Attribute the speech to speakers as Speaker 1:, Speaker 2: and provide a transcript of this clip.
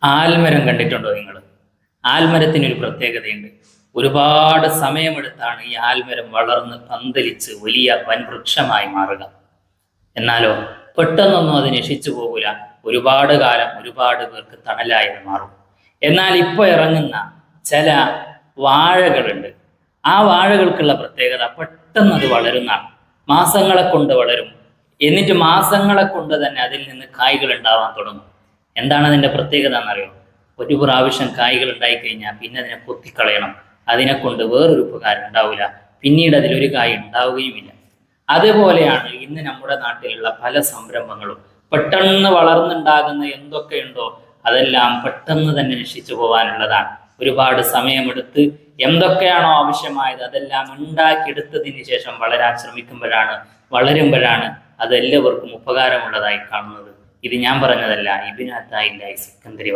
Speaker 1: ആൽമരം കണ്ടിട്ടുണ്ടോ നിങ്ങൾ? ആൽമരത്തിനൊരു പ്രത്യേകതയുണ്ട്. ഒരുപാട് സമയമെടുത്താണ് ഈ ആൽമരം വളർന്ന് പന്തലിച്ച് വലിയ വൻവൃക്ഷമായി മാറുക. എന്നാലോ പെട്ടെന്നൊന്നും അത് നശിച്ചു പോകില്ല. ഒരുപാട് കാലം ഒരുപാട് പേർക്ക് തണലായി മാറും. എന്നാൽ ഇപ്പോൾ ഇറങ്ങുന്ന ചില വാഴകളുണ്ട്. ആ വാഴകൾക്കുള്ള പ്രത്യേകത പെട്ടെന്ന് അത് വളരുന്നതാണ്. മാസങ്ങളെ കൊണ്ട് വളരും. എന്നിട്ട് മാസങ്ങളെ കൊണ്ട് തന്നെ അതിൽ നിന്ന് കായ്കൾ ഉണ്ടാവാൻ തുടങ്ങും. എന്താണ് അതിൻ്റെ പ്രത്യേകത എന്നറിയോ? ഒരു പ്രാവശ്യം കായ്കൾ ഉണ്ടായിക്കഴിഞ്ഞാൽ പിന്നെ അതിനെ കൊത്തിക്കളയണം. അതിനെ കൊണ്ട് വേറൊരു ഉപകാരം ഉണ്ടാവില്ല. പിന്നീട് അതിലൊരു കായ് ഉണ്ടാവുകയുമില്ല. അതുപോലെയാണ് ഇന്ന് നമ്മുടെ നാട്ടിലുള്ള പല സംരംഭങ്ങളും. പെട്ടെന്ന് വളർന്നുണ്ടാകുന്ന എന്തൊക്കെയുണ്ടോ അതെല്ലാം പെട്ടെന്ന് തന്നെ നശിച്ചു പോകാനുള്ളതാണ്. ഒരുപാട് സമയമെടുത്ത് എന്തൊക്കെയാണോ ആവശ്യമായത് അതെല്ലാം ഉണ്ടാക്കിയെടുത്തതിന് ശേഷം വളരാൻ ശ്രമിക്കുമ്പോഴാണ്, വളരുമ്പോഴാണ് അതെല്ലാവർക്കും ഉപകാരമുള്ളതായി കാണുന്നത്. ഇത് ഞാൻ പറഞ്ഞതല്ല, ഇബ്നു അത്താഇല്ലാഹി സിക്കന്ദരി